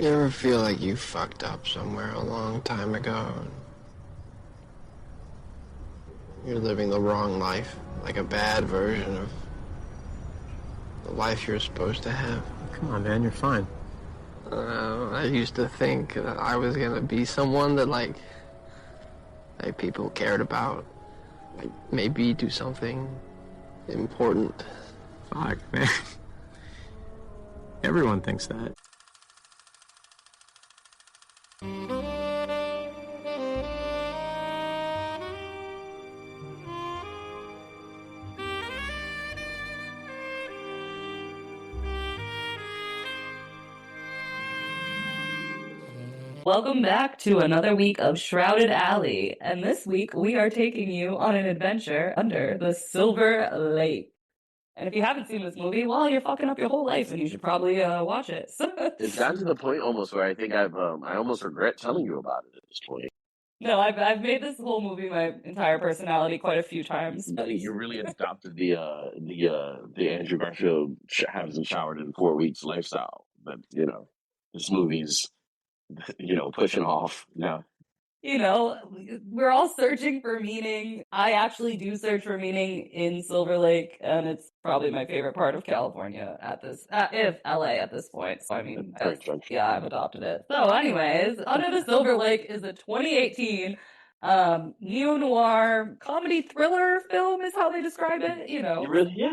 You ever feel like you fucked up somewhere a long time ago? You're living the wrong life, like a bad version of the life you're supposed to have. Come on, man, you're fine. I used to think that I was gonna be someone that like people cared about, like maybe do something important. Fuck, man. Everyone thinks that. Welcome back to another week of Shrouded Alley, and this week we are taking you on an adventure under the Silver Lake. And if you haven't seen this movie, well, you're fucking up your whole life, and you should probably watch it. It's gotten to the point almost where I think I almost regret telling you about it at this point. No, I've made this whole movie my entire personality quite a few times. You really adopted the Andrew Garfield hasn't showered in 4 weeks lifestyle. But this movie's pushing off now. We're all searching for meaning. I actually do search for meaning in Silver Lake, and it's probably my favorite part of California if LA at this point. So, I mean, I've adopted it. So, anyways, Under the Silver Lake is a 2018 neo-noir comedy thriller film is how they describe it,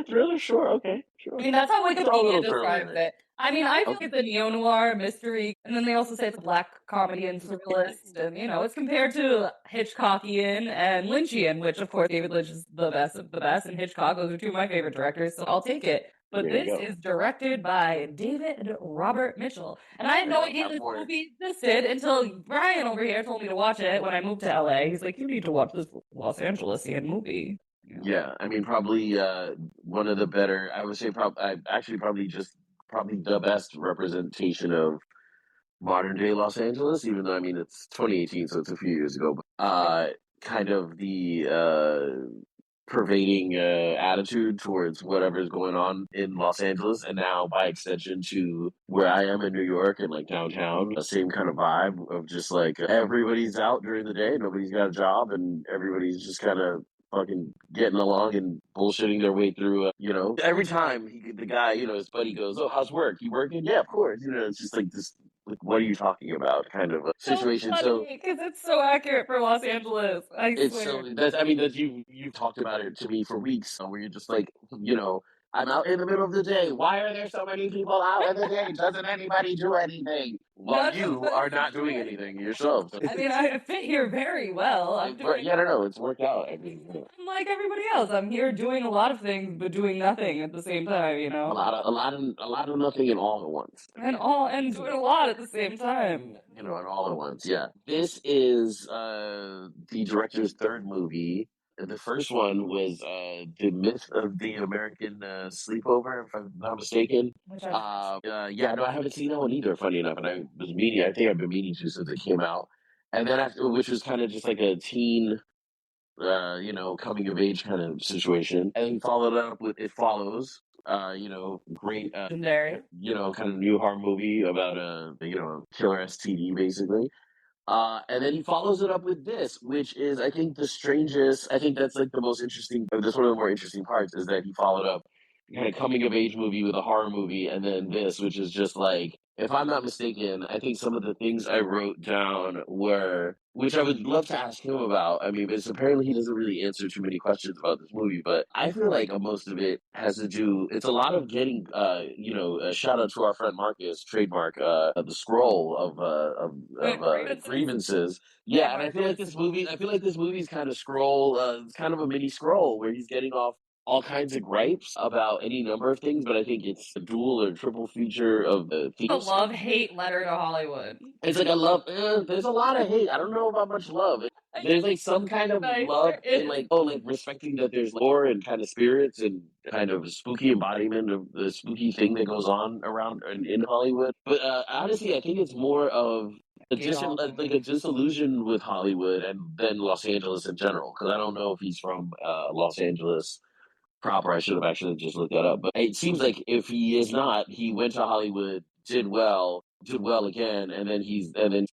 Thriller, sure, okay, sure. I mean, that's how Wikipedia describes thriller. it. I mean, I feel like it's a neo-noir mystery, and then they also say it's a black comedy and surrealist, and, it's compared to Hitchcockian and Lynchian, which, of course, David Lynch is the best of the best, and Hitchcock, those are two of my favorite directors, so I'll take it. But this is directed by David Robert Mitchell, and I had no idea this movie existed until Brian over here told me to watch it when I moved to LA. He's like, you need to watch this Los Angelesian movie. Yeah, I mean, probably one of the better, I would say, probably the best representation of modern day Los Angeles, even though, I mean, it's 2018, so it's a few years ago. But kind of the pervading attitude towards whatever's going on in Los Angeles, and now by extension to where I am in New York and like downtown, the same kind of vibe of just like everybody's out during the day, nobody's got a job, and everybody's just kind of fucking getting along and bullshitting their way through. Every time the guy, his buddy goes, "Oh, how's work? You working?" "Yeah, of course." It's just like this. Like, what are you talking about? Kind of a situation. So because it's so accurate for Los Angeles. I swear. You've talked about it to me for weeks, where you're just like, I'm out in the middle of the day. Why are there so many people out in the day? Doesn't anybody do anything? Well, you are not doing anything yourself. I mean, I fit here very well. It's worked out. I mean, I'm like everybody else. I'm here doing a lot of things, but doing nothing at the same time. A lot of nothing and all at once. And doing a lot at the same time. And all at once. Yeah. This is the director's third movie. The first one was The Myth of the American Sleepover, if I'm not mistaken. I haven't seen that one either, funny enough. And I think I've been meaning to since it came out. And then after, which was kind of just like a teen, coming of age kind of situation. And he followed up with It Follows. Great, legendary, kind of new horror movie about a killer STD, basically. And then he follows it up with this, which is, I think, the strangest. I think that's like the most interesting. That's one of the more interesting parts is that he followed up kind of coming of age movie with a horror movie, and then this, which is just like, if I'm not mistaken, I think some of the things I wrote down were, which I would love to ask him about. I mean, because apparently he doesn't really answer too many questions about this movie, but I feel like most of it has to do, it's a lot of getting, a shout out to our friend Marcus, trademark, the scroll of grievances. Yeah, and I feel like this movie's kind of scroll, it's kind of a mini scroll where he's getting off all kinds of gripes about any number of things, but I think it's a dual or triple feature of the themes. A love-hate letter to Hollywood. It's like there's a lot of hate. I don't know about much love. There's like some kind of love and like respecting that there's lore and kind of spirits and kind of spooky embodiment of the spooky thing that goes on around in Hollywood. But honestly, I think it's more of a disillusion with Hollywood and then Los Angeles in general. Because I don't know if he's from Los Angeles proper. I should have actually just looked that up. But it seems like if he is not, he went to Hollywood did well again, and then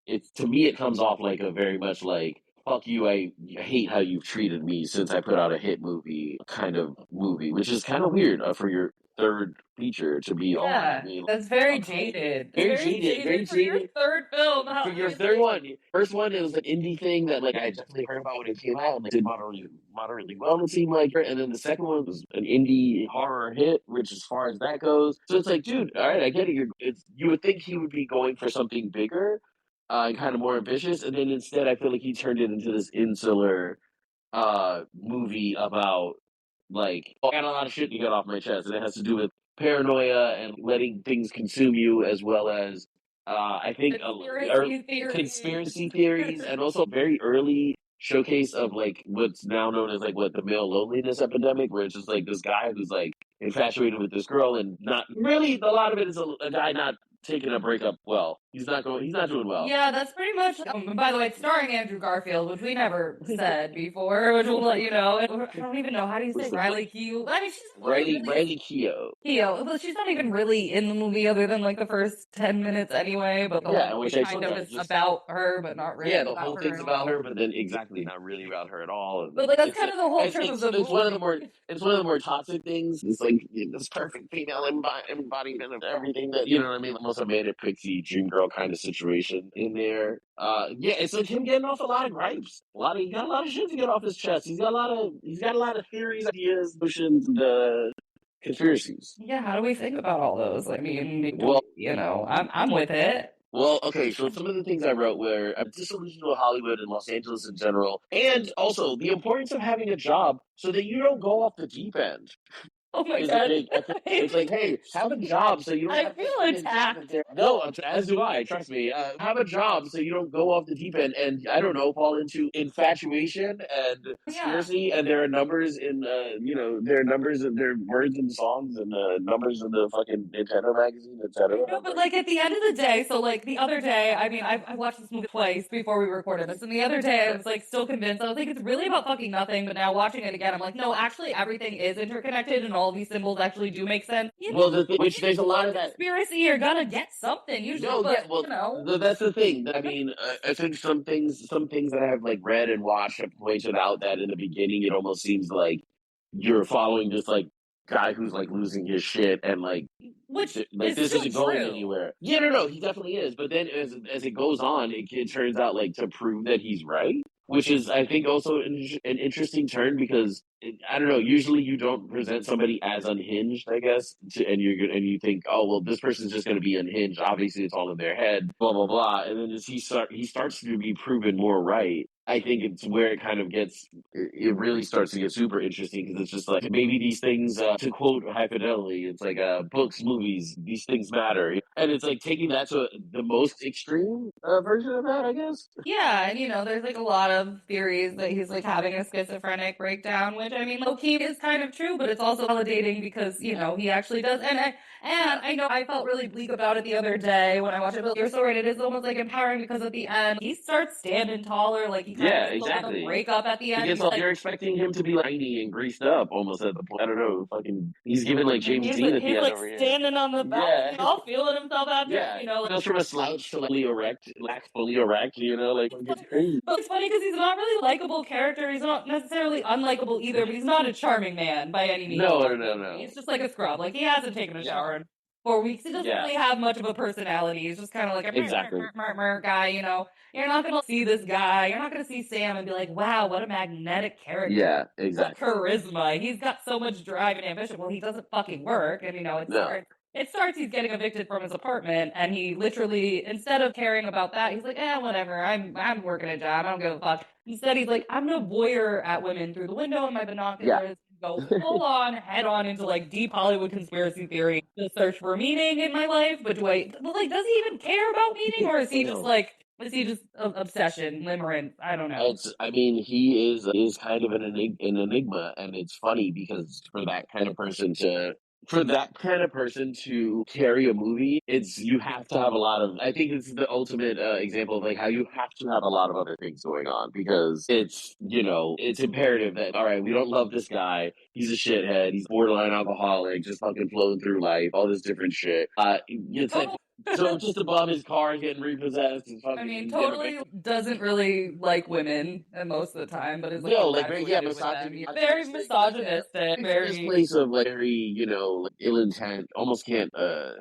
it's to me it comes off like a very much like fuck you, I hate how you've treated me since I put out a hit movie kind of movie, which is kind of weird for your third feature to be all. I Yeah, mean, that's very jaded. very Very jaded, very for your jaded. third film. How For your it's third like- one, first one it was an indie thing that like I definitely heard about when it came out and it did moderately well. It seemed like, and then the second one was an indie horror hit, which as far as that goes, so it's like, dude, all right, I get it. You would think he would be going for something bigger, and kind of more ambitious, and then instead I feel like he turned it into this insular movie about like, I got a lot of shit to get off my chest, and it has to do with paranoia and letting things consume you, as well as I think conspiracy theories, and also very early showcase of like what's now known as like what the male loneliness epidemic, where it's just like this guy who's like infatuated with this girl, and not really. A lot of it is a guy not taking a breakup well. He's not doing well. Yeah, that's pretty much. And by the way, it's starring Andrew Garfield, which we never said before, which we'll let you know. And I don't even know, how do you say Riley Keough? I mean, she's Riley Keough, but she's not even really in the movie other than like the first 10 minutes anyway. But the whole which movie I kind told of you, is just about her, but not really. yeah, the about whole her thing's as about well. her, but then exactly not really about her at all. And But like that's it's kind of the whole trip of the movie. it's one of the more toxic things. It's like this perfect female embodiment of everything that, you know what I mean, almost a manic pixie dream girl kind of situation in there. Yeah, it's like him getting off a lot of gripes. He got a lot of shit to get off his chest. He's got a lot of theories, ideas, notions, and conspiracies. Yeah, how do we think about all those? I mean, Well, you know, I'm with it. Well, okay, so some of the things I wrote were I'm disillusioned with Hollywood and Los Angeles in general, and also the importance of having a job so that you don't go off the deep end. Oh my Is god. a big, it's like, hey, have a job so you don't I have to feel spend attacked. No, as do I, trust me. Have a job so you don't go off the deep end and, I don't know, fall into infatuation and conspiracy, and there are numbers in, there are numbers and there are words in songs and numbers in the fucking Nintendo magazine, etc. No, but like at the end of the day, so like the other day, I mean, I watched this movie twice before we recorded this, and the other day I was like still convinced. I was like, it's really about fucking nothing. But now watching it again, I'm like, no, actually, everything is interconnected, and all these symbols actually do make sense. You Well, know, which there's a lot of that. Conspiracy, you're gonna get something usually. No, but, yeah, well, you know. that's the thing. I mean, I think some things that I have like read and watched have pointed out that in the beginning it almost seems like you're following this like guy who's like losing his shit, and like Which like is this still isn't going true. anywhere. Yeah, no, he definitely is. But then as it goes on, it turns out like to prove that he's right, which is I think also an interesting turn, because I don't know. Usually you don't present somebody as unhinged, I guess, and you think, oh well, this person's just going to be unhinged. Obviously, it's all in their head, blah blah blah. And then as he starts to be proven more right. I think it's where it kind of it really starts to get super interesting, because it's just like maybe these things, to quote High Fidelity, it's like books, movies, these things matter. And it's like taking that to the most extreme version of that, I guess. Yeah, and you know, there's like a lot of theories that he's like having a schizophrenic breakdown, which I mean, low-key is kind of true, but it's also validating because, you know, he actually does. And I know I felt really bleak about it the other day when I watched it, but you're so right, it is almost like empowering, because at the end he starts standing taller, like he kind of exactly. break up at the end. You're expecting him to be like tiny and greased up almost at the point. I don't know, fucking he's giving like James Dean at the end like over here. Standing on the balcony, all feeling himself out there, you know, goes from a slouch to like fully erect, you know, like it's crazy. But it's funny because he's not really a likable character. He's not necessarily unlikable either, but he's not a charming man by any means. No. He's just like a scrub. Like he hasn't taken a shower in 4 weeks. He doesn't really have much of a personality. He's just kind of like a guy, you know. You're not going to see this guy. You're not going to see Sam and be like, wow, what a magnetic character. Yeah, exactly. What charisma. He's got so much drive and ambition. Well, he doesn't fucking work. And, you know, it starts he's getting evicted from his apartment, and he literally, instead of caring about that, he's like, whatever, I'm working a job, I don't give a fuck. Instead, he's like, I'm gonna voyeur at women through the window in my binoculars, go full on, head on into like deep Hollywood conspiracy theory to search for meaning in my life. But does he even care about meaning, or is he just like, is he just obsession, limerence? I don't know. He is kind of an enigma, and it's funny because for that kind of person to carry a movie, you have to have a lot of. I think it's the ultimate example of like how you have to have a lot of other things going on, because it's imperative that, all right, we don't love this guy. He's a shithead. He's borderline alcoholic, just fucking flowing through life, all this different shit. It's like So just above his car getting repossessed and fucking. I mean, totally doesn't really like women most of the time, but is like No, like very yeah, infatuated with them. misogyny, Very misogynistic, from this very. place of like very like, ill intent, almost can't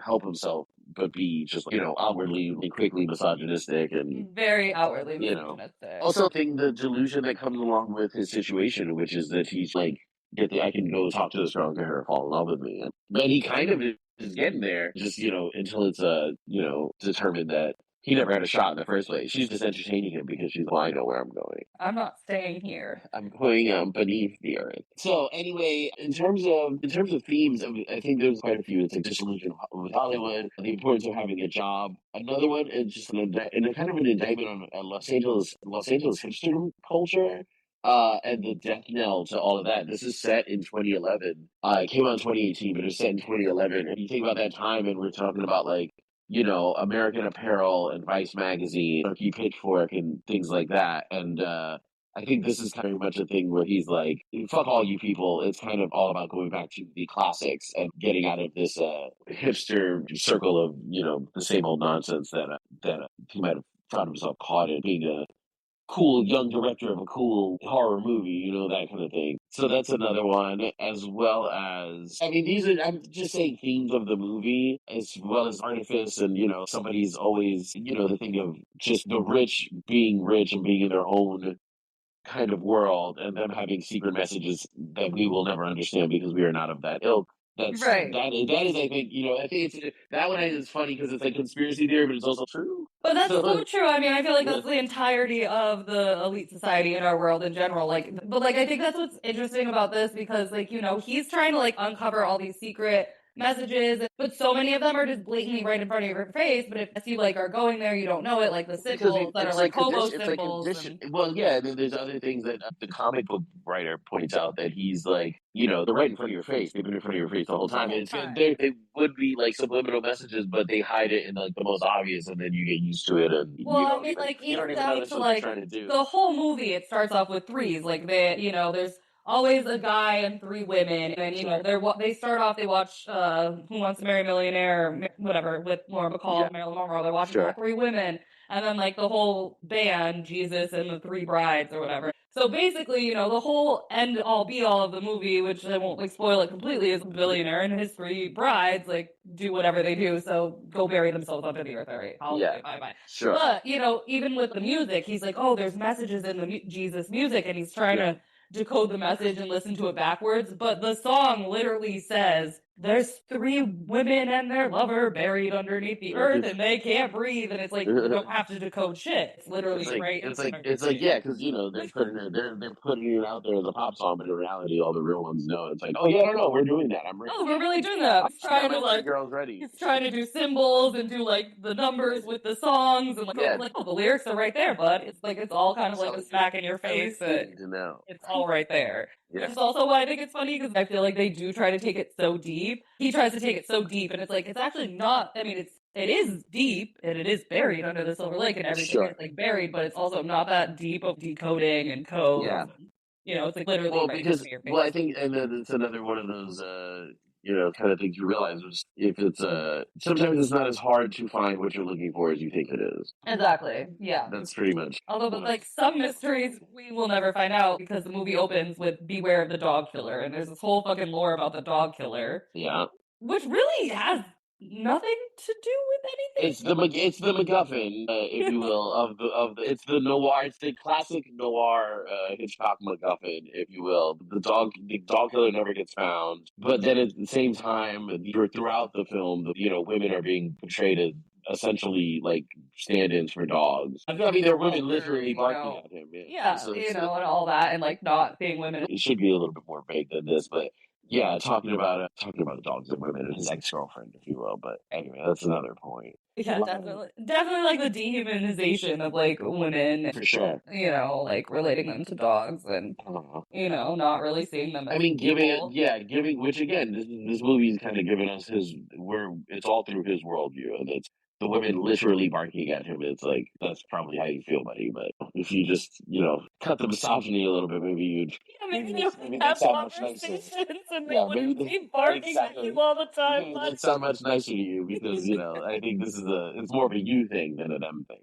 help himself but be just outwardly quickly misogynistic and Very outwardly you know. misogynistic. Also, think the delusion that comes along with his situation, which is that he's like, I can go talk to this girl and get her to fall in love with me, and he kind of is getting there, just until it's determined that he never had a shot in the first place. She's just entertaining him because she's well, I know where I'm going. I'm not staying here. I'm going beneath the earth. So anyway, in terms of themes, I think there's quite a few. It's like disillusion with Hollywood, the importance of having a job. Another one is just and a kind of an indictment on Los Angeles hipster culture. And the death knell to all of that. This is set in 2011. It came out in 2018, but it's set in 2011. And you think about that time, and we're talking about like American Apparel and Vice magazine, Turkey Pitchfork, and things like that. And I think this is kind of much a thing where he's like, "Fuck all you people." It's kind of all about going back to the classics and getting out of this hipster circle of the same old nonsense that he might have found himself caught in, being a cool young director of a cool horror movie, that kind of thing. So that's another one, as well as, I mean, I'm just saying themes of the movie, as well as artifice, and, somebody's always, the thing of just the rich being rich and being in their own kind of world, and them having secret messages that we will never understand because we are not of that ilk. Right. That is, I think, I think that one is funny because it's like conspiracy theory, but it's also true. But that's so true. I mean, I feel like Yeah. that's the entirety of the elite society in our world in general. But I think that's what's interesting about this because, he's trying to uncover all these secret messages, but so many of them are just blatantly right in front of your face. But if you are going there, you don't know it, like the symbols that are like homo symbols. Well, yeah, and then there's other things that the comic book writer points out that he's like, they're right in front of your face. They've been in front of your face the whole time. And they would be like subliminal messages, but they hide it in like the most obvious, and then you get used to it. And Well, I mean, even down to the whole movie, it starts off with threes. There's always a guy and three women, and they start off. They watch Who Wants to Marry a Millionaire, or whatever, with Lauren Bacall and Marilyn Monroe. They're watching all three women, and then the whole band, Jesus and the Three Brides or whatever. So basically, the whole end all be all of the movie, which I won't spoil it completely, is a billionaire and his three brides do whatever they do. So go bury themselves under the earth. All right, bye bye. Sure. But even with the music, he's like, oh, there's messages in the Jesus music, and he's trying to decode the message and listen to it backwards. But the song literally says, there's three women and their lover buried underneath the earth, and they can't breathe. And it's like, you don't have to decode shit. It's literally right. It's like yeah, because they're putting it out there as a pop song, but in reality, all the real ones know. It's like, oh yeah, no, we're doing that. I'm ready. Oh, we're really doing that. He's trying to girls ready. He's trying to do symbols and do the numbers with the songs and oh, the lyrics are right there, bud. It's all kind of a smack in your face. It's all right there. Yeah. Which is also why I think it's funny because I feel like they do try to take it so deep. He tries to take it so deep, and it's actually not. I mean, it is deep and it is buried under the Silver Lake, and everything is buried, but it's also not that deep of decoding and code. Yeah. It's literally I think, and then it's another one of those kind of things you realize is if it's sometimes it's not as hard to find what you're looking for as you think it is. Exactly. Yeah. That's pretty much. Although, some mysteries we will never find out because the movie opens with "Beware of the Dog Killer," and there's this whole fucking lore about the dog killer. Yeah. Which really has nothing to do with anything. It's the MacGuffin, if you will, of the it's the noir. It's the classic noir Hitchcock MacGuffin, if you will. The dog killer never gets found, but then at the same time, throughout the film, women are being portrayed as essentially stand-ins for dogs. I mean, there are women literally barking at him. Yeah, and all that, and not being women. It should be a little bit more vague than this, but. Yeah, talking about dogs and women and his ex-girlfriend, if you will. But anyway, that's another point. Yeah, definitely the dehumanization of women. For sure. Relating them to dogs and not really seeing them. I mean, giving which again, this movie is kind of giving us it's all through his worldview, and the women literally barking at him. It's like, that's probably how you feel, buddy. But if you just, cut the misogyny a little bit, maybe you'd maybe maybe you maybe have that'd sound much nicer. conversations and they Yeah, wouldn't be barking at you all the time. Maybe that'd sound much nicer to you because I think it's more of a you thing than a them thing.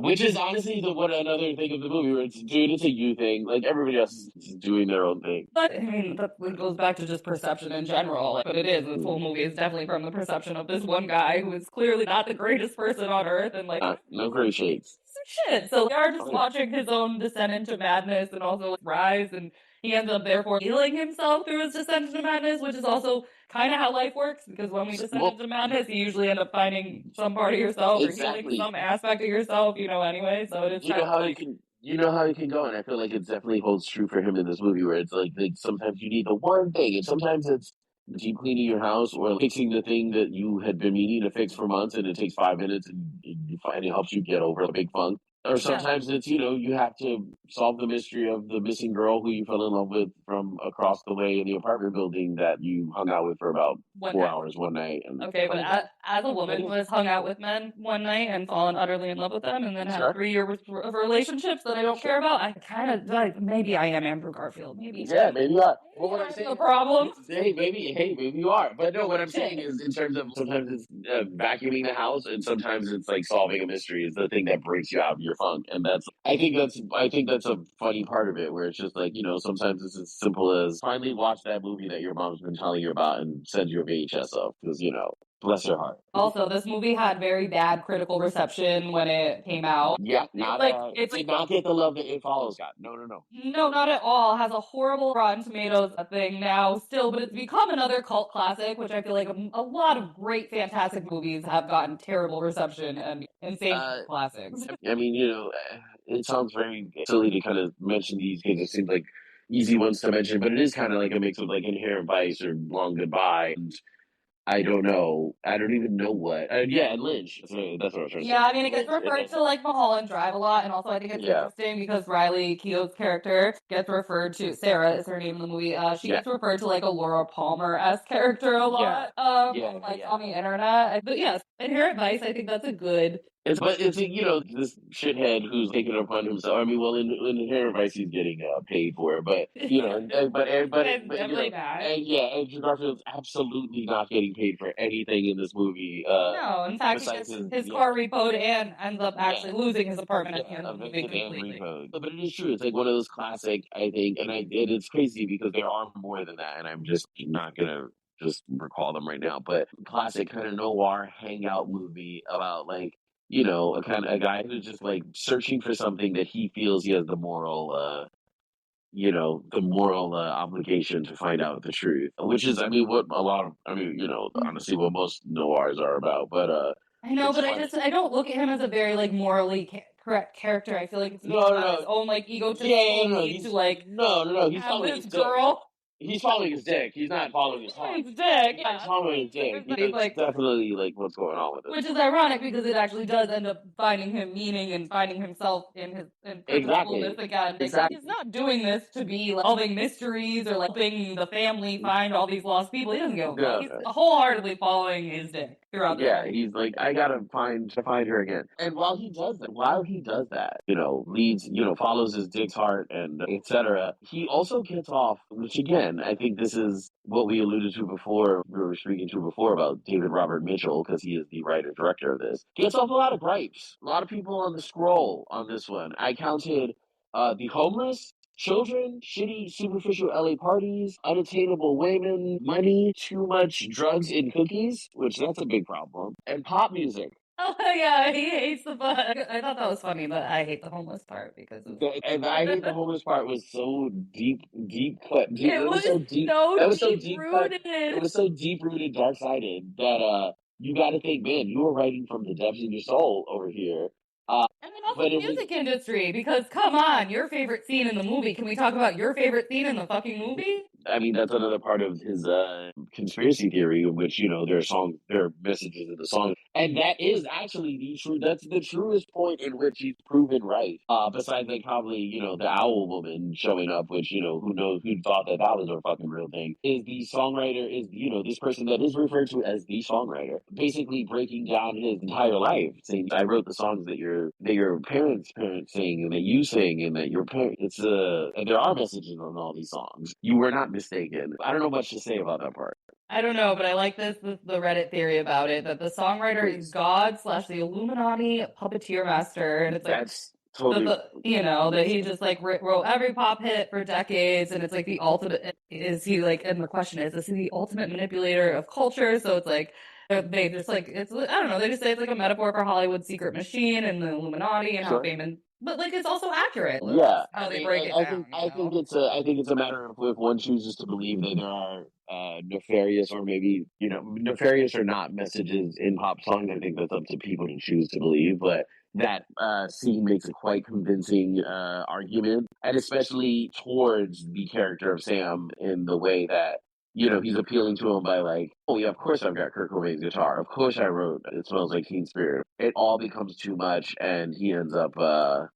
Which is honestly another thing of the movie where it's a you thing. Like everybody else is doing their own thing. But I mean, that goes back to just perception in general. But it is. This whole movie is definitely from the perception of this one guy who is clearly not the greatest person on earth, and No great shades. Shit. So we are just watching his own descent into madness and also rise, and he ends up therefore healing himself through his descent into madness, which is also kind of how life works, because when we descend into madness, you usually end up finding some part of yourself or healing some aspect of yourself, anyway. So it is you know how it can go, and I feel like it definitely holds true for him in this movie, where it's like sometimes you need the one thing, and sometimes it's deep cleaning your house or fixing the thing that you had been meaning to fix for months, and it takes 5 minutes, and you find it helps you get over the big funk. Or sometimes it's, you have to solve the mystery of the missing girl who you fell in love with from across the way in the apartment building that you hung out with for about 4 hours one night. Okay, but as a woman who has hung out with men one night and fallen utterly in love with them and then had 3 years of relationships that I don't care about, I kind of, maybe I am Andrew Garfield. Maybe. Yeah, maybe you are. Well, what I'm saying, no problem. Maybe you are. But no, what I'm saying is, in terms of sometimes it's vacuuming the house, and sometimes it's like solving a mystery is the thing that breaks you out of your funk, and I think that's a funny part of it, where it's just like sometimes it's as simple as finally watch that movie that your mom's been telling you about and send you a VHS of, because bless her heart. Also, this movie had very bad critical reception when it came out. Yeah, it did not get the love that It Follows got. No. No, not at all. It has a horrible Rotten Tomatoes thing now still, but it's become another cult classic, which I feel like a lot of great, fantastic movies have gotten terrible reception and insane classics. I mean, it sounds very silly to kind of mention these because it seems like easy ones to mention, but it is kind of like a mix of like Inherent Vice or Long Goodbye. And I don't know. I don't even know what. And Lynch. That's what I was trying to say. Yeah, I mean, it gets referred to like Mulholland Drive a lot, and also I think it's interesting because Riley Keough's character gets referred to, Sarah is her name in the movie, she gets referred to like a Laura Palmer-esque character a lot, on the internet. But yes, Inherent Vice, I think that's a good... It's this shithead who's taking it upon himself. I mean, well, in Inherent Vice, he's getting paid for it, but definitely not. Andrew Garfield's absolutely not getting paid for anything in this movie. No, in fact, his car repoed and ends up actually losing his apartment at the end of the movie completely. But it is true. It's like one of those classic, I think, and it's crazy because there are more than that, and I'm just not gonna just recall them right now. But classic kind of noir hangout movie about like. A guy who's just like searching for something that he feels he has the moral, obligation to find out the truth, which is, I mean, honestly, what most noirs are about. But I know, but I don't look at him as a very like morally correct character. I feel like it's his own like egotistical need to like he's following his girl. He's following his dick. He's not following his heart. His dick, He's following his dick. That's definitely like what's going on with it. Which is ironic because it actually does end up finding him meaning and finding himself in his purposefulness again. Exactly. He's not doing this to be like, solving mysteries or like helping the family find all these lost people. He doesn't go. He's wholeheartedly following his dick throughout. Yeah, he's like, I gotta find her again. And while he does that, leads, follows his dick's heart and etc. He also gets off, which again, I think this is what we alluded to before. We were speaking to before about David Robert Mitchell, because he is the writer director of this. Gets off a lot of gripes. A lot of people on the scroll on this one. I counted the homeless, children, shitty, superficial LA parties, unattainable women, money, too much drugs and cookies, which that's a big problem, and pop music. Oh yeah, he hates the butt. I thought that was funny, but I hate the homeless part because and I hate the homeless part was so deep cut. It was so deep rooted. It was so deep rooted, dark sided that you got to think, man, you were writing from the depths of your soul over here. And then also the music industry, because come on, your favorite scene in the movie. Can we talk about your favorite scene in the fucking movie? I mean, that's another part of his conspiracy theory, in which there are messages in the song, and that is actually that's the truest point in which he's proven right. Besides, like, probably the owl woman showing up, which who thought that was a fucking real thing. Is the songwriter is this person that is referred to as the songwriter, basically breaking down his entire life, saying, "I wrote the songs that your parents sing, and that you sing, and that your parents." And there are messages on all these songs. You were not mistaken. I don't know much to say about that part. I don't know, but I like the Reddit theory about it, that the songwriter is God / the Illuminati puppeteer master, and it's like That's totally that he just like wrote every pop hit for decades, and it's like the ultimate. Is he like? And the question is he the ultimate manipulator of culture? So it's like they just like it's I don't know. They just say it's like a metaphor for Hollywood's secret machine and the Illuminati and how famous. But like it's also accurate. Yeah, How they break it down. I think it's a matter of if one chooses to believe that there are nefarious, or maybe nefarious or not, messages in pop songs. I think that's up to people to choose to believe, but that scene makes a quite convincing argument, and especially towards the character of Sam, in the way that he's appealing to him by like, oh yeah, of course I've got Kurt Cobain's guitar. Of course I wrote It Smells Like Teen Spirit. It all becomes too much, and he ends up, I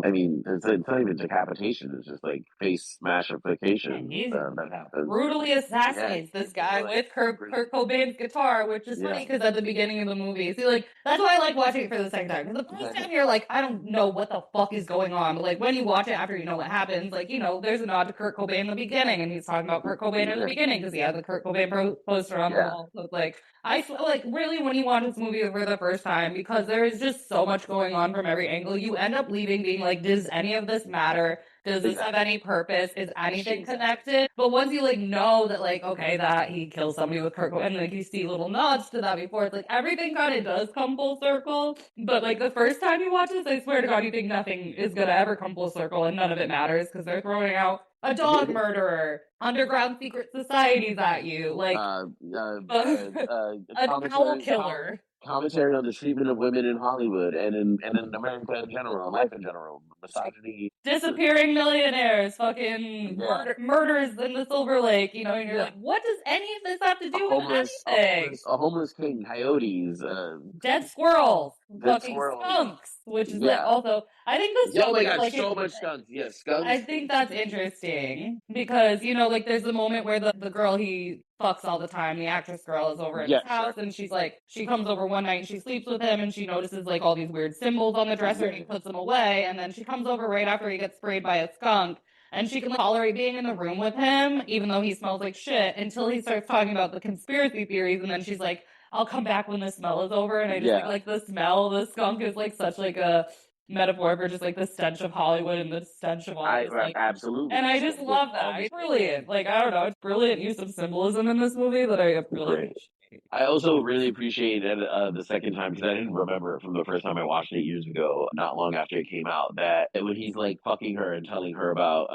mean, it's not even decapitation. It's just like face smashification that happens. Brutally assassinates this guy with Kurt Cobain's guitar, which is funny because at the beginning of the movie, see, like, that's why I like watching it for the second time. Because the first time you're like, I don't know what the fuck is going on. But like when you watch it after you know what happens, like, there's a nod to Kurt Cobain in the beginning, and he's talking about Kurt Cobain in the beginning because he had the Kurt Cobain poster on the wall. So it's like, I feel like really when you watch this movie for the first time, because there is just so much going on from every angle, you end up leaving being like, does any of this matter? Does this have any purpose? Is anything connected? But once you like know that like, okay, that he kills somebody with Kurt Cobain, and like you see little nods to that before, it's like everything kind of does come full circle. But like the first time you watch this, I swear to God, you think nothing is gonna ever come full circle, and none of it matters because they're throwing out a dog murderer, underground secret societies at you, like an owl killer. Commentary on the treatment of women in Hollywood and in America in general, life in general, misogyny, disappearing millionaires, fucking murders in the Silver Lake, and you're like, what does any of this have to do with anything? A homeless king, coyotes, dead squirrels, fucking skunks, which is like also, I think the oh my god, like, so much skunks. Yes, skunks. I think that's interesting because like there's the moment where the girl he fucks all the time, the actress girl, is over at his house, and she's like, she comes over one night and she sleeps with him, and she notices like all these weird symbols on the dresser, and he puts them away, and then she comes over right after he gets sprayed by a skunk, and she can tolerate being in the room with him even though he smells like shit, until he starts talking about the conspiracy theories, and then she's like, I'll come back when the smell is over. And I just think like the smell of the skunk is like such like a metaphor for just like the stench of Hollywood and the stench of all this, like, absolutely. and I just love that. It's brilliant. Like, I don't know, it's brilliant use of symbolism in this movie that I really appreciate. I also really appreciated the second time, because I didn't remember it from the first time I watched it years ago, not long after it came out, that when he's like fucking her and telling her about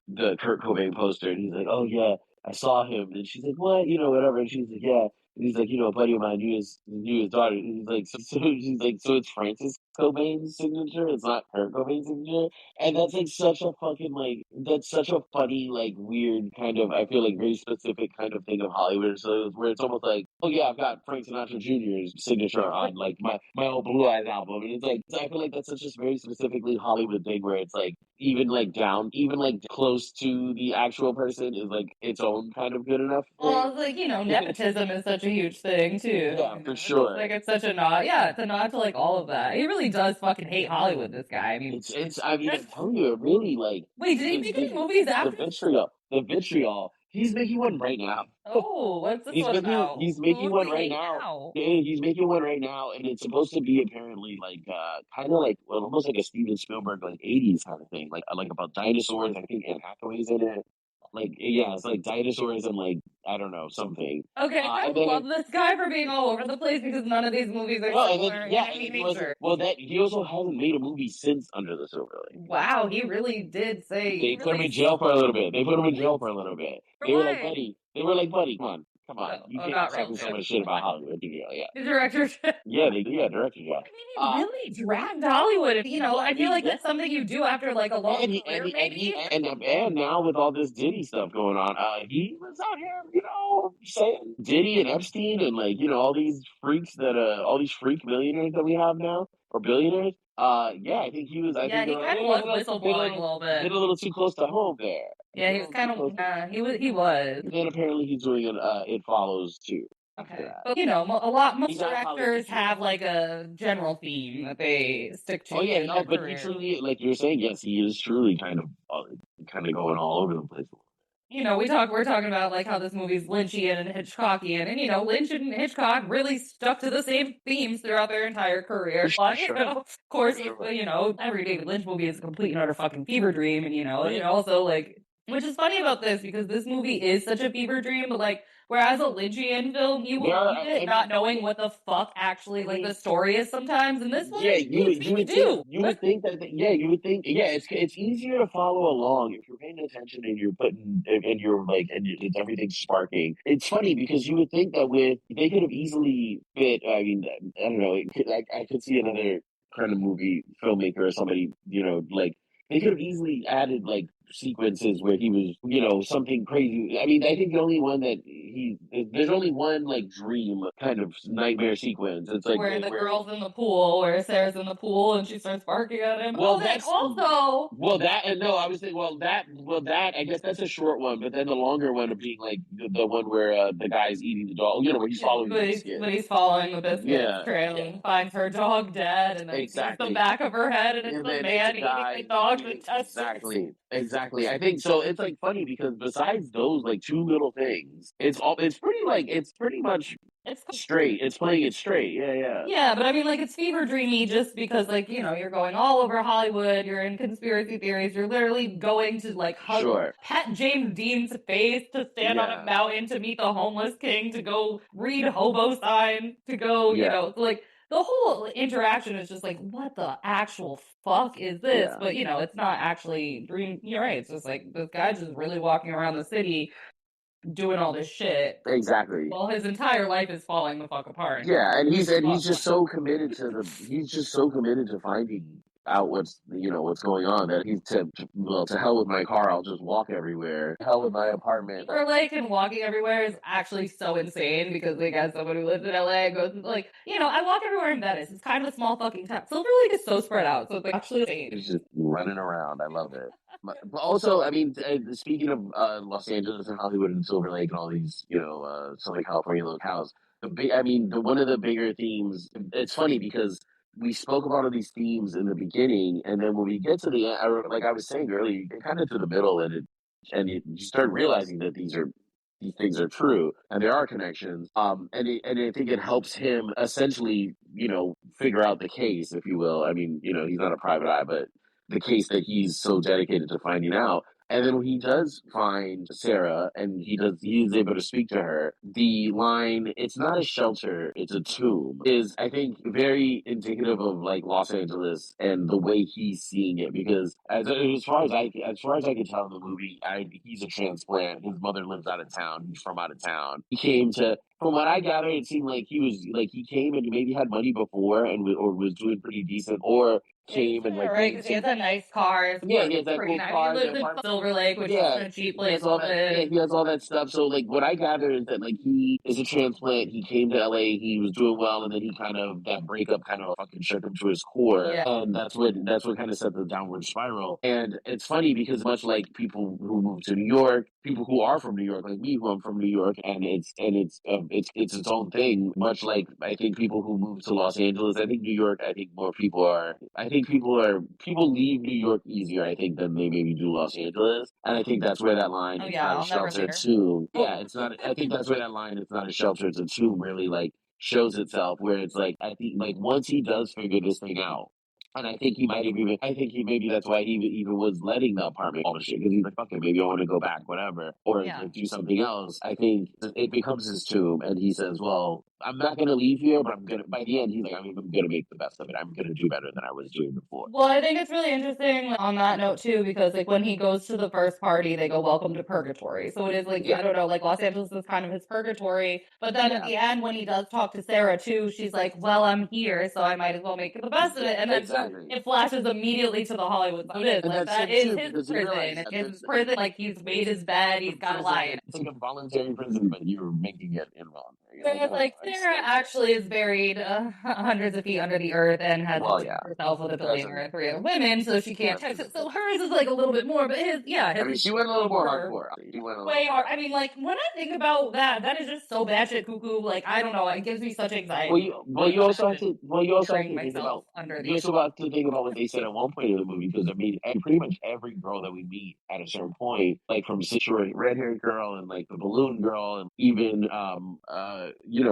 the Kurt Cobain poster, and he's like, oh yeah, I saw him, and she's like, what, whatever, and she's like, yeah. And he's like, a buddy of mine knew his daughter. And he's like, so she's like, so it's Francis Cobain's signature? It's not Kurt Cobain's signature? And that's like such a fucking that's such a funny, like, weird kind of, I feel like, very specific kind of thing of Hollywood. So where it's almost like, oh yeah, I've got Frank Sinatra Jr.'s signature on like my old Blue Eyes album. And it's like, I feel like that's such a very specifically Hollywood thing where it's like, even like close to the actual person is like its own kind of good enough thing. Well, it's like, nepotism is such a huge thing too. Yeah, for sure. Like it's such a nod. Yeah, it's a nod to like all of that. He really does fucking hate Hollywood, this guy. I mean, I'm telling you, it really like. Wait, did he make any movies after the vitriol? He's making one right now. Oh, what's this one about? He's making one right now. Yeah, he's making one right now, and it's supposed to be apparently like kind of like, well, almost like a Steven Spielberg like '80s kind of thing, like about dinosaurs. I think Anne Hathaway's in it. Like, yeah, it's like dinosaurs and like, I don't know, something. Okay, I love this guy for being all over the place because none of these movies are similar in any nature. He also hasn't made a movie since Under the Silver Lake. Wow, he really did say. They put him in jail for a little bit. They were like, buddy. They were like, buddy, come on. Come on, you can't not be talking so much shit about Hollywood. Yeah, the director's. yeah, they do. Yeah, director job. I mean, he really dragged Hollywood. I feel like that's something you do after like a long career, maybe. And now with all this Diddy stuff going on, he was out here, saying Diddy and Epstein and all these freaks all these freak millionaires that we have now or billionaires. Yeah, I think he was. I Yeah, think he kind of was whistleblowing a little bit. hit a little too close to home there. Yeah, he was kind of. He was. He was. And then apparently he's doing an It Follows too. Okay, but most directors have like a general theme that they stick to. Oh yeah, in no, their but career. he truly, like you're saying, yes, he is truly kind of going all over the place. We're talking about like how this movie's Lynchian and Hitchcockian, and Lynch and Hitchcock really stuck to the same themes throughout their entire career. But of course, every David Lynch movie is a complete and utter fucking fever dream, and also like, which is funny about this because this movie is such a fever dream, but like. Whereas a Lynchian film, you will leave it not knowing what the fuck actually like the story is sometimes. And this one, you would think it's easier to follow along if you're paying attention and you're putting and you're like and it's everything's sparking. It's funny because you would think that they could have easily fit. I mean, I don't know. I could see another kind of movie filmmaker or somebody, like they could have easily added like sequences where he was, something crazy. I mean, I think the only one that there's only one like dream kind of nightmare sequence. It's like where the girl's in the pool, where Sarah's in the pool and she starts barking at him. Well, that's also. Well, that and no, I was thinking. Well, that I guess that's a short one, but then the longer one of being like the one where the guy's eating the dog. Where he's following the biscuit. When he's following the biscuit trail and finds her dog dead, and then sees the back of her head, and it's the man eating the dog's intestines. Exactly. I think so. It's like funny because besides those like two little things, it's pretty much straight. It's playing it straight. Yeah. Yeah, but I mean, like, it's fever dreamy just because, like, you're going all over Hollywood. You're in conspiracy theories. You're literally going to like pet James Dean's face, to stand on a mountain, to meet the homeless king, to go read hobo sign, to go, like. The whole interaction is just like, what the actual fuck is this? Yeah. But, it's not actually dream. You're right. It's just like this guy just really walking around the city doing all this shit. Exactly. Well, his entire life is falling the fuck apart. Yeah, and he's just so committed to finding out what's going on that he's to hell with my car, I'll just walk everywhere. Hell with my apartment. Or like, and walking everywhere is actually so insane because like as someone who lives in LA goes like, I walk everywhere in Venice. It's kind of a small fucking town. Silver Lake is so spread out, so it's like actually insane. It's just running around. I love it. But also, I mean, speaking of Los Angeles and Hollywood and Silver Lake and all these, Southern California locales, one of the bigger themes. It's funny because we spoke about all these themes in the beginning, and then when we get to the end, like I was saying earlier, you get kind of to the middle, and you start realizing that these things are true and there are connections. And I think it helps him essentially, figure out the case, if you will. I mean, he's not a private eye, but the case that he's so dedicated to finding out. And then when he does find Sarah and he is able to speak to her, the line, "It's not a shelter, it's a tomb," is, I think, very indicative of like Los Angeles and the way he's seeing it. Because as far as I can tell in the movie, he's a transplant. His mother lives out of town. He's from out of town. He came to, from what I gather, it seemed like he came and maybe had money before or was doing pretty decent, or came and like right, because he has a nice car. He has that cool car. He lives in Silver Lake, which is a cheap place. He has all that stuff. So like what I gather is that like he is a transplant. He came to LA. He was doing well, and then he that breakup kind of fucking shook him to his core. Yeah. And that's what kind of set the downward spiral. And it's funny because much like people who move to New York, people who are from New York, like me, who I'm from New York, and it's its own thing. Much like I think people who move to Los Angeles, I think New York. I think more people are. I think people leave New York easier, I think, than they maybe do Los Angeles. And I think that's where that line, it's not a shelter, it's a tomb. Yeah, it's not, I think that's where that line, "It's not a shelter, it's a tomb," really like shows itself, where it's like, I think like once he does figure this thing out, and I think maybe that's why he even was letting the apartment all the shit, because he's like, fuck it, maybe I want to go back, whatever, or like, do something else. I think it becomes his tomb, and he says, well, I'm not gonna leave here, but I'm gonna. By the end, he's like, I'm gonna make the best of it. I'm gonna do better than I was doing before. Well, I think it's really interesting on that note too, because like when he goes to the first party, they go welcome to purgatory. So it is like, I don't know, like Los Angeles is kind of his purgatory. But then at the end, when he does talk to Sarah too, she's like, well, I'm here, so I might as well make the best of it. And then it flashes immediately to the Hollywood. So it is like that is his prison. It's his prison. Like he's made his bed, he's got a lie. It's like a voluntary prison, but you're making it involuntary. Whereas, like, Sarah actually is buried hundreds of feet under the earth and has herself with a billionaire and 3 other women, so she can't text it. So hers is like a little bit more, but his, I mean, she went a little more hardcore. Way hard. I mean, like, when I think about that, that is just so batshit cuckoo. Like, I don't know, it gives me such anxiety. Well, you also have to think about. You also have to think about what they said at one point in the movie, because I mean, pretty much every girl that we meet at a certain point, like from Situate red-haired girl and like the balloon girl, and even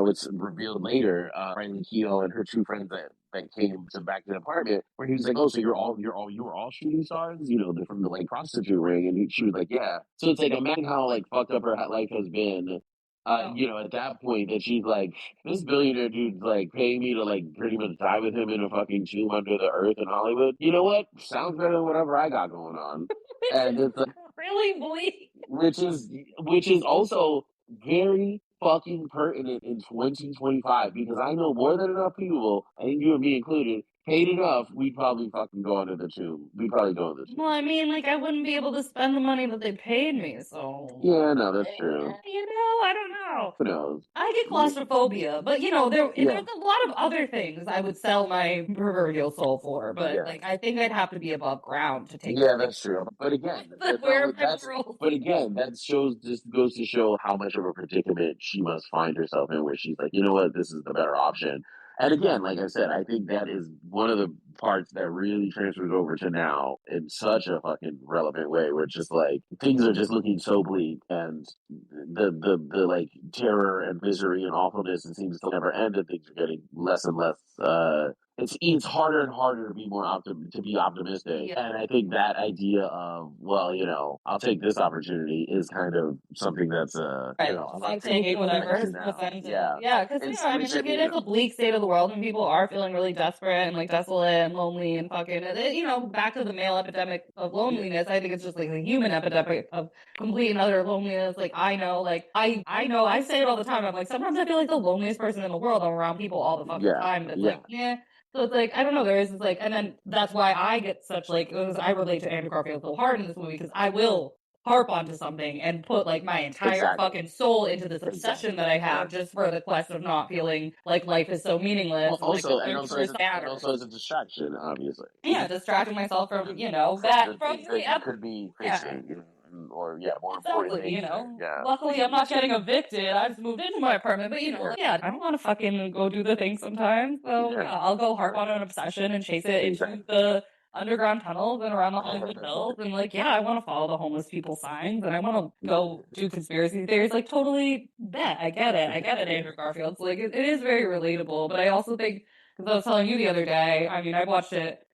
it's revealed later, Riley Keough and her 2 friends that came back to the apartment, where he was like, "Oh, so you were all shooting stars, they're from the like prostitute ring," and she was like, "Yeah." So it's like, imagine how like fucked up her life has been. At that point, that she's like, this billionaire dude's like paying me to like pretty much die with him in a fucking tomb under the earth in Hollywood. You know what? Sounds better than whatever I got going on. And it's like, really bleak. Which is also very fucking pertinent in 2025, because I know more than enough people, I think you and me included, paid enough, we'd probably fucking go under the tomb. We'd probably go under the tomb. Well, I mean, like, I wouldn't be able to spend the money that they paid me, so. Yeah, no, that's true. I don't know. Who knows? I get claustrophobia, but there's a lot of other things I would sell my proverbial soul for, but like I think I'd have to be above ground to take. Yeah, that's true. But again, that goes to show how much of a predicament she must find herself in, where she's like, you know what, this is the better option. And again, like I said, I think that is one of the parts that really transfers over to now in such a fucking relevant way, where it's just like things are just looking so bleak, and the like terror and misery and awfulness, it seems to never end, and things are getting less and less. It's harder and harder to be optimistic, and I think that idea of, well, I'll take this opportunity is kind of something that's like taking whatever. Because I mean, like, it is a bleak state of the world, and people are feeling really desperate and like desolate and lonely and fucking. Back to the male epidemic of loneliness. I think it's just like a human epidemic of complete and utter loneliness. Like I know, I say it all the time. I'm like, sometimes I feel like the loneliest person in the world. I'm around people all the fucking time. That's like, So it's like, I don't know, there is this like, and then that's why I get such like, I relate to Andrew Garfield so hard in this movie, because I will harp onto something and put like my entire fucking soul into this obsession that I have, just for the quest of not feeling like life is so meaningless. Well, also as a distraction, obviously. Yeah, distracting myself from, that could be fixing, or more exactly, Luckily, I'm not getting evicted. I just moved into my apartment, but I don't want to fucking go do the thing sometimes. So I'll go harp on an obsession and chase it into the underground tunnels and around the Hollywood Hills, and I want to follow the homeless people signs, and I want to go do conspiracy theories. Like, totally bet. I get it, Andrew Garfield. So, like, it is very relatable, but I also think, because I was telling you the other day, I mean, I watched it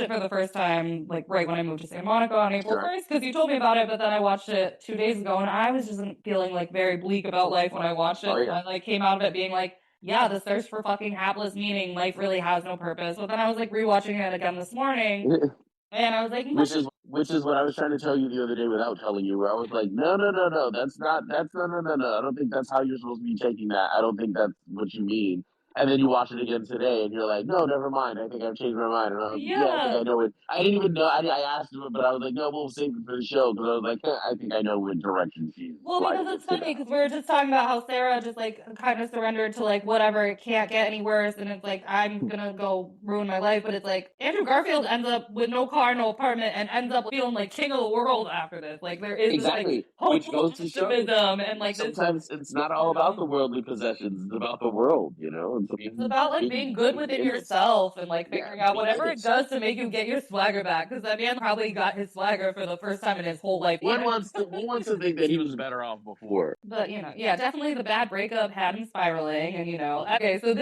for the first time, like, right when I moved to Santa Monica on April 1st, because you told me about it, but then I watched it 2 days ago, and I was just feeling, like, very bleak about life when I watched it. I, like, came out of it being like, yeah, the thirst for fucking hapless meaning, life really has no purpose. But then I was, like, rewatching it again this morning, and I was like, which is what I was trying to tell you the other day without telling you, where I was like, no, that's no. I don't think that's how you're supposed to be taking that. I don't think that's what you mean. And then you watch it again today, and you're like, no, never mind. I think I've changed my mind. And I was like, I think I know it. I didn't even know. I asked him, but I was like, no, we'll save it for the show, because I was like, I think I know what direction she's. Well, because it's funny, because we were just talking about how Sarah just like kind of surrendered to like whatever, it can't get any worse, and it's like, I'm gonna go ruin my life. But it's like Andrew Garfield ends up with no car, no apartment, and ends up feeling like king of the world after this. Like, there is this like which goes to show, and like sometimes it's not all about the worldly possessions; it's about the world, It's about like being good within yourself and like figuring out whatever it does to make you get your swagger back. Because that man probably got his swagger for the first time in his whole life. One wants to think that he was better off before. But definitely the bad breakup had him spiraling, and okay, so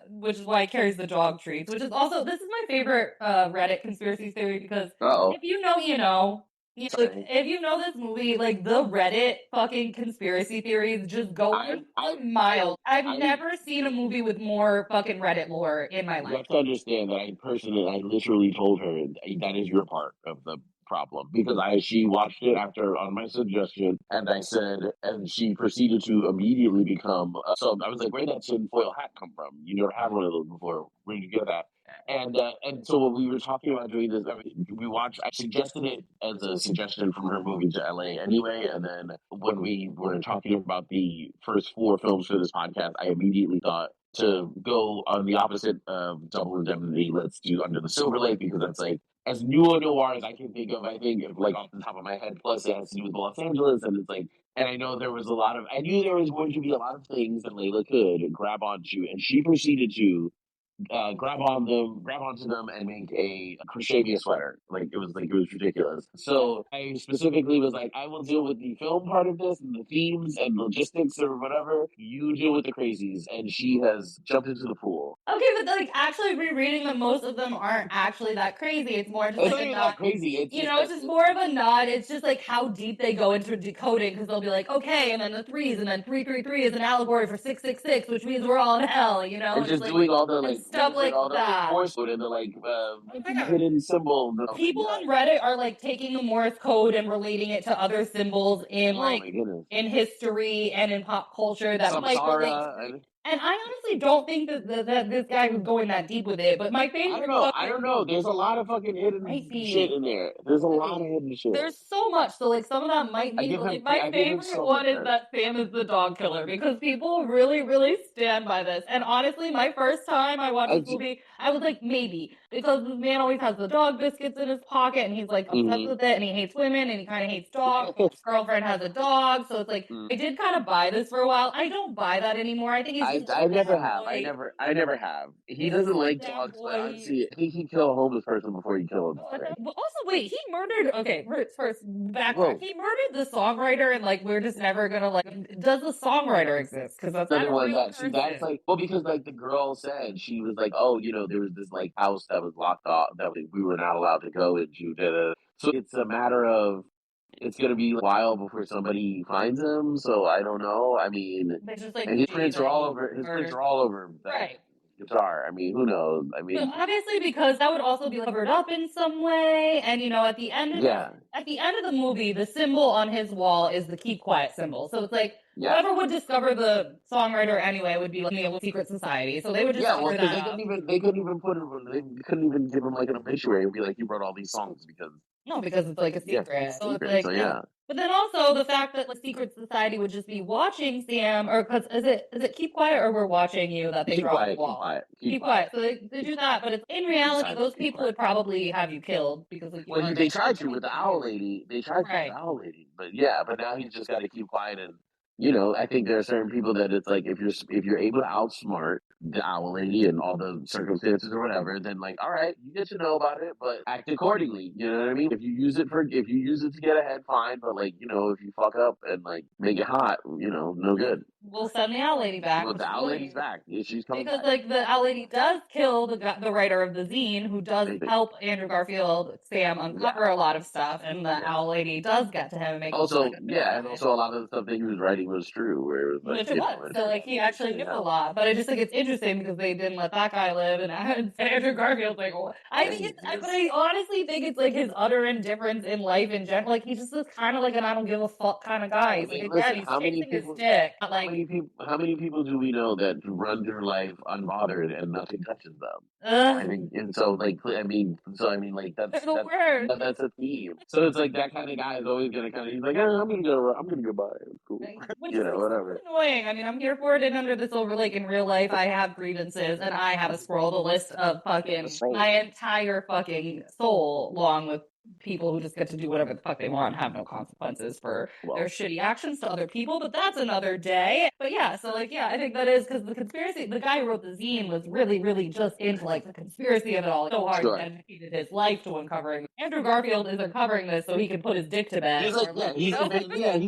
which is why he carries the dog treats, which is also, this is my favorite Reddit conspiracy theory, because if you know, Yeah, like, if you know this movie, like the Reddit fucking conspiracy theories just go on for miles. I've never seen a movie with more fucking Reddit lore in my You life. have to understand that I literally told her that is your part of the problem because she watched it after on my suggestion, and I said, and she proceeded to immediately become. So I was like, "Where did that tinfoil hat come from? You never had one of those before. Where did you get that?" And so when we were talking about doing this, I mean, we watched. I suggested it as a suggestion from her moving to LA anyway, and then when we were talking about the first four films for this podcast, I immediately thought to go on the opposite of Double Indemnity. Let's do Under the Silver Lake because that's like as neo-noir as I can think of. I think like off the top of my head. Plus, it has to do with Los Angeles, and it's like. And I know there was a lot of. I knew there was going to be a lot of things that Layla could grab onto, and she proceeded to grab onto them, and make a crochet me a sweater. Like it was ridiculous. So I specifically was like, I will deal with the film part of this and the themes and logistics or whatever. You deal with the crazies, and she has jumped into the pool. Okay, but like actually rereading them, most of them aren't actually that crazy. It's more just It's like not a even nod. that crazy. It's It's just more of a nod. It's just like how deep they go into decoding because they'll be like, okay, and then the threes, and then 333 is an allegory for 666, which means we're all in hell. And just like, doing all the and stuff like all the that. Morse code and the hidden symbols. People on Reddit are like taking the Morse code and relating it to other symbols in in history and in pop culture that might relate. And I honestly don't think that this guy was going that deep with it. But my favorite. I don't know. There's a lot of fucking hidden shit in there. There's a lot of hidden shit. There's so much. So like some of that might be like my favorite one is that Sam is the dog killer because people really, really stand by this. And honestly, my first time I watched this movie, I was like, maybe. Because this man always has the dog biscuits in his pocket and he's like obsessed with it and he hates women and he kind of hates dogs. His girlfriend has a dog. So it's like I did kind of buy this for a while. I don't buy that anymore. I think he's I never have. I never have. He doesn't like dogs, but I see. I think he'd kill a homeless person before he'd kill a dog. But also, wait, he murdered. Okay, first backtrack. He murdered the songwriter, and like we're just never gonna like. Does the songwriter exist? Because that's not a real person. That's like because like the girl said she was like, oh, there was this like house that was locked off that we were not allowed to go into. So it's a matter of. It's gonna be a while before somebody finds him, so I don't know. I mean, and his prints are all over. His prints are all over that guitar. I mean, who knows? I mean, but obviously because that would also be covered up in some way, and at the end of the movie, the symbol on his wall is the keep quiet symbol. So it's like whoever would discover the songwriter anyway would be like a secret society. So they would just cover that up. They couldn't even give him like an obituary and be like, you wrote all these songs because. No, because it's like a secret. So it's like, But then also the fact that the secret society would just be watching Sam, or because is it keep quiet or we're watching you that they draw on the wall. Keep quiet. So they do that, but it's in reality those people would probably have you killed because they tried to with the owl lady. They tried to with the owl lady, but but now he's just got to keep quiet and. I think there are certain people that it's like if you're able to outsmart the owl lady and all the circumstances or whatever, then like all right, you get to know about it, but act accordingly. You know what I mean? If you use it to get ahead, fine. But like if you fuck up and like make it hot, no good. We'll send the owl lady back. Well, the owl lady's back. She's coming because like the owl lady does kill the writer of the zine, who does help Andrew Garfield, Sam uncover a lot of stuff, and the owl lady does get to him and make and also a lot of the stuff that he was writing was true, where it was like so like he actually knew a lot. But I just think it's interesting because they didn't let that guy live, and Andrew Garfield's like, but I honestly think it's like his utter indifference in life in general. Like he's just this kind of like an I don't give a fuck kind of guy. He's he's chasing his stick. How many people do we know that run through life unbothered and nothing touches them? I think, and so like like that's a theme. So it's like that kind of guy is always gonna he's like, I'm gonna go by. It's cool. Whatever. Annoying. I mean, I'm here for it. And under the Silver Lake in real life, I have grievances, and I have to scroll the list of fucking my entire fucking soul, along with people who just get to do whatever the fuck they want and have no consequences for their shitty actions to other people, but that's another day. But so I think that is because the guy who wrote the zine was really, really just into like the conspiracy of it all. So hard he dedicated his life to uncovering. Andrew Garfield is uncovering this so he can put his dick to bed.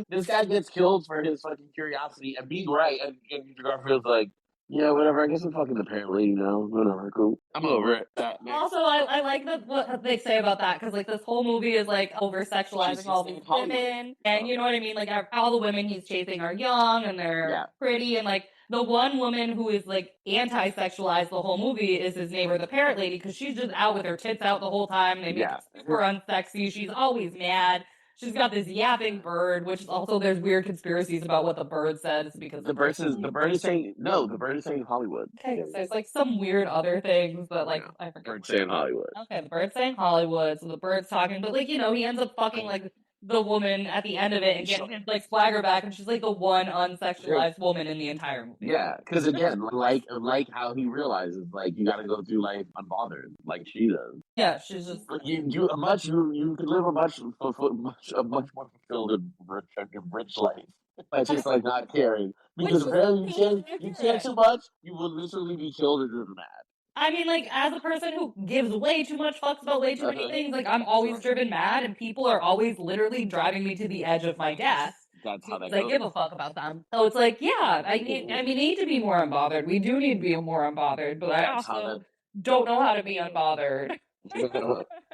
This guy gets killed for his fucking curiosity and being right, and Andrew Garfield's like, Yeah, whatever. I guess I'm fucking the parent lady now. Whatever, cool. I'm over it. Also, I like what they say about that because like this whole movie is like over sexualizing all these women, and you know what I mean. Like all the women he's chasing are young and they're pretty, and like the one woman who is like anti-sexualized the whole movie is his neighbor, the parrot lady, because she's just out with her tits out the whole time. They make her super unsexy. She's always mad. She's got this yapping bird, which is also there's weird conspiracies about what the bird says because the bird is saying no. The bird is saying Hollywood. Okay, so there's like some weird other things, but like I forget. Bird saying Hollywood. Okay, the bird's saying Hollywood, so the bird's talking, but like you know, he ends up fucking like the woman at the end of it and getting his like swagger back, and she's like the one unsexualized woman in the entire movie. Yeah, because again, like how he realizes, like you got to go through life unbothered, like she does. Yeah, she's just you could live a much more fulfilled and rich life. By just like not caring, because apparently you care too much, you will literally be killed or driven mad. I mean, like, as a person who gives way too much fucks about way too many things, like, I'm always driven mad, and people are always literally driving me to the edge of my death. That's how that goes. I give a fuck about them. So it's like, yeah, I mean, we need to be more unbothered. We do need to be more unbothered, but I also don't know how to be unbothered.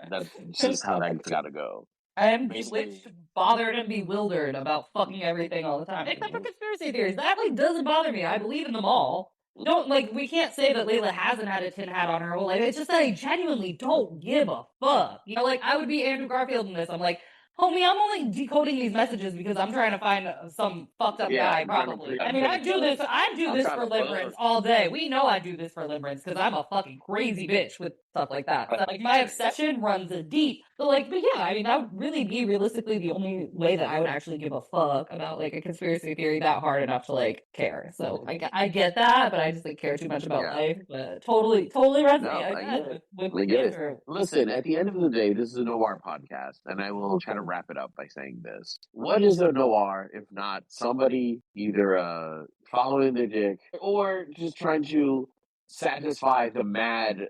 That's just how that's gotta go. I am bewitched, bothered, and bewildered about fucking everything all the time. Except for conspiracy theories. That, like, doesn't bother me. I believe in them all. Don't, like, we can't say that Layla hasn't had a tin hat on her whole life. It's just that I genuinely don't give a fuck. You know, like, I would be Andrew Garfield in this. I'm like, homie, I'm only decoding these messages because I'm trying to find some fucked up guy, probably. I mean, I do this for limerence all day. We know I do this for limerence because I'm a fucking crazy bitch with stuff like that. So, like, my obsession runs deep. But yeah, I mean, that would really be realistically the only way that I would actually give a fuck about, like, a conspiracy theory that hard enough to, like, care. So, I get that, but I just, like, care too much about life. But totally resonate. No, I get it. Listen, at the end of the day, this is a noir podcast, and I will try to wrap it up by saying this. What is a noir if not somebody either following their dick or just trying to satisfy the mad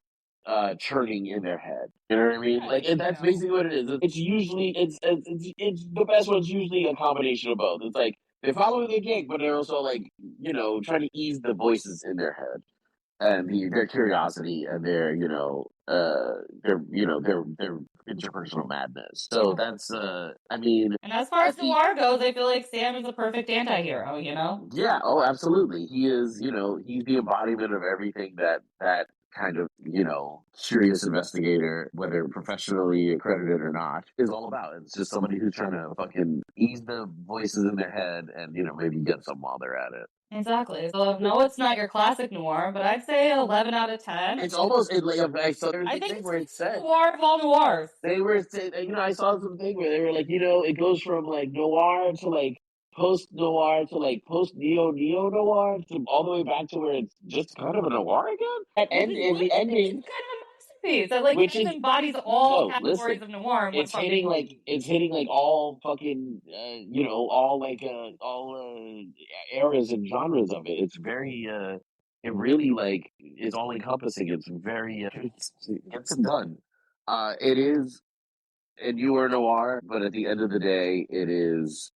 churning in their head? You know what I mean? Like, and that's basically what it is. It's usually it's the best one's usually a combination of both. It's like they're following their dick, but they're also like trying to ease the voices in their head and their curiosity and their their interpersonal madness. So that's I mean. And as far as noir goes, I feel like Sam is a perfect anti-hero. You know? Yeah. Oh, absolutely. He is. He's the embodiment of everything that kind of serious investigator, whether professionally accredited or not, is all about. It's just somebody who's trying to fucking ease the voices in their head and maybe get some while they're at it. Exactly. So no, it's not your classic noir, but I'd say 11 out of 10. It's almost like I think where it said noir of all noirs. They were, I saw something where they were like, it goes from like noir to like post noir to like post neo noir to all the way back to where it's just kind of a noir again. And the ending. It's kind of a masterpiece that like which embodies all categories of noir. It's hitting like all fucking all like eras and genres of it. It's very it really like is all encompassing. It's very gets it done. It is a newer noir, but at the end of the day, it is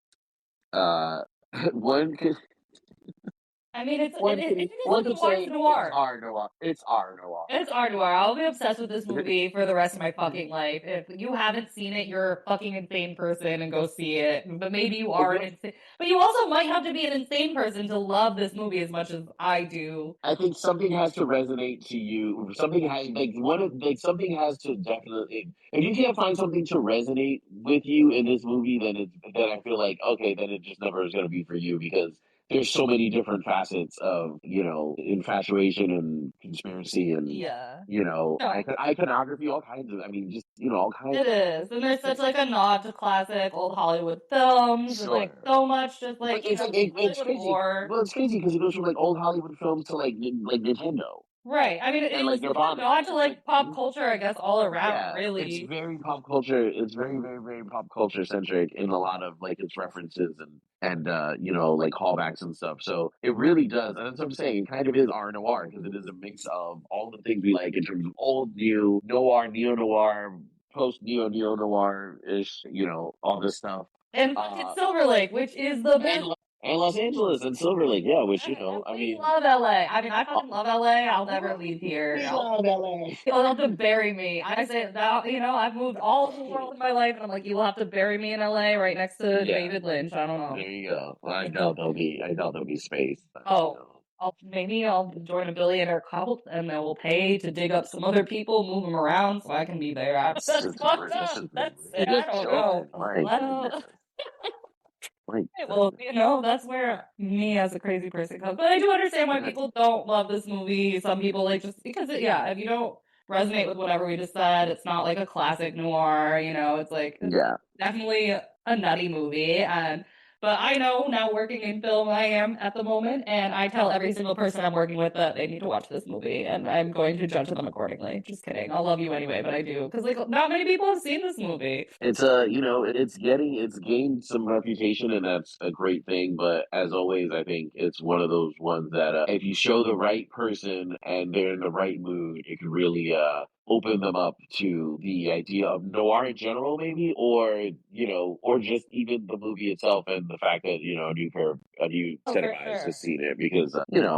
one could. I mean, it is noir. It's our noir. It's our noir. It's our noir. I'll be obsessed with this movie for the rest of my fucking life. If you haven't seen it, you're a fucking insane person and go see it. But maybe you are an insane. But you also might have to be an insane person to love this movie as much as I do. I think something has to resonate to you. Something has something has to definitely. If you can't find something to resonate with you in this movie, then I feel like okay, then it just never is going to be for you because there's so many different facets of infatuation and conspiracy and iconography, all kinds of. I mean, just all kinds. It is, and there's such like a nod to classic old Hollywood films, and like so much just like it's crazy. Well, it's crazy because it goes from like old Hollywood films to like Nintendo. Right. I mean, it's a nod to like pop culture, I guess, all around. Really, it's very pop culture. It's very, very, very pop culture centric in a lot of like its references and like callbacks and stuff. So it really does, and that's what I'm saying. It kind of is R noir because it is a mix of all the things we like in terms of old, new, noir, neo noir, post neo noir ish. All this stuff. And Silver Lake, which is the best. and Los Angeles and Silver Lake, yeah, which I We mean, love LA. I mean, I fucking love LA. I'll never leave here. we love LA. You'll have to bury me. I say that, I've moved all over the world in my life, and I'm like, you'll have to bury me in LA right next to Yeah. David Lynch. I don't know. There you go. Well, I doubt there'll be space. But, Oh, maybe I'll join a billionaire cult, and they will pay to dig up some other people, move them around, so I can be there. That's fucked up. That's it. I don't know. Well, well, that's where me as a crazy person comes. But I do understand why people don't love this movie. Some people like just because if you don't resonate with whatever we just said, it's not like a classic noir. It's like it's definitely a nutty movie. But I know now working in film, I am at the moment, and I tell every single person I'm working with that they need to watch this movie, and I'm going to judge them accordingly. Just kidding. I'll love you anyway, but I do because not many people have seen this movie. It's it's gained some reputation, and that's a great thing. But as always, I think it's one of those ones that if you show the right person and they're in the right mood, it can really open them up to the idea of noir in general, maybe, or just even the movie itself, and the fact that a new set of eyes has seen it, because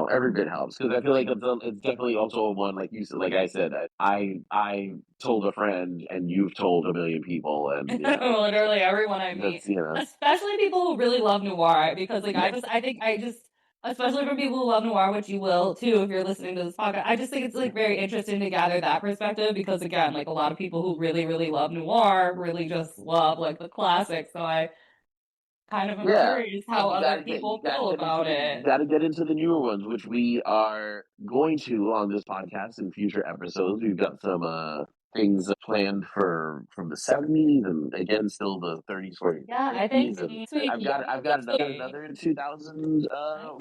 every bit helps. Because I feel like it's definitely also one, like you said, like I said, I told a friend, and you've told a million people, and literally everyone I meet, especially people who really love noir, because especially for people who love noir, which you will too if you're listening to this podcast. I just think it's like very interesting to gather that perspective, because again, like a lot of people who really, really love noir really just love like the classics. So I kind of am curious how other people feel about it. You got to get into the newer ones, which we are going to on this podcast in future episodes. We've got some things planned from the 70s, and again still the 30s, 40s. Yeah, I think I've got another 2000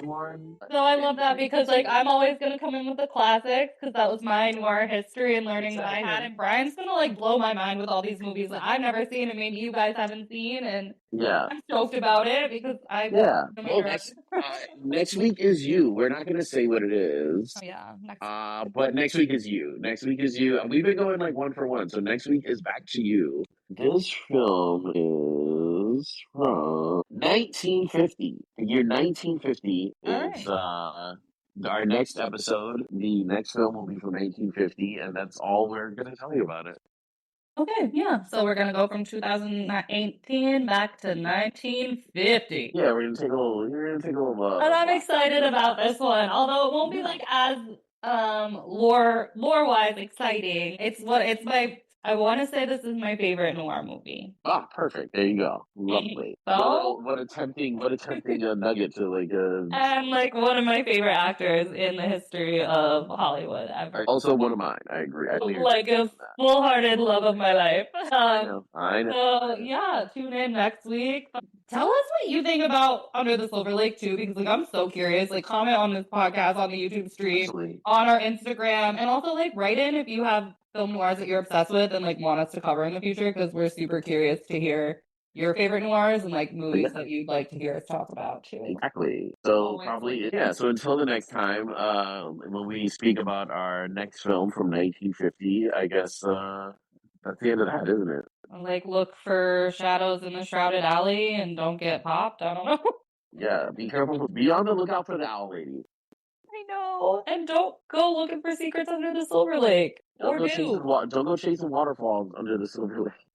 one. So I love that, because like I'm always gonna come in with the classics, because that was my noir history and learning that I had, and Brian's gonna like blow my mind with all these movies that I've never seen and maybe you guys haven't seen, and I'm stoked about it because next week is you. We're not gonna say what it is. Oh yeah, but next week is you. Next week is you. And we've been going like one for one. So next week is back to you. This film is from 1950. The year 1950 is our next episode. The next film will be from 1950, and that's all we're gonna tell you about it. Okay, yeah. So we're gonna go from 2018 back to 1950. Yeah, we're gonna take a little. And I'm excited about this one, although it won't be like as lore wise exciting. I want to say this is my favorite noir movie. Ah, perfect. There you go. Lovely. So, what a tempting nugget to like. And like one of my favorite actors in the history of Hollywood ever. Also one of mine. I agree. Like a full-hearted love of my life. I know. So yeah, tune in next week. Tell us what you think about Under the Silver Lake too, because like I'm so curious. Like comment on this podcast, on the YouTube stream, on our Instagram, and also like write in if you have film noirs that you're obsessed with and like want us to cover in the future, because we're super curious to hear your favorite noirs and like movies that you'd like to hear us talk about too. Exactly. So So until the next time, when we speak about our next film from 1950, I guess that's the end of that, isn't it? Like look for shadows in the Shrouded Alley and don't get popped. I don't know. Yeah, be careful. Be on the lookout for the owl lady. I know. And don't go looking for secrets under the Silver Lake. Don't go chasing waterfalls under the Silver Lake.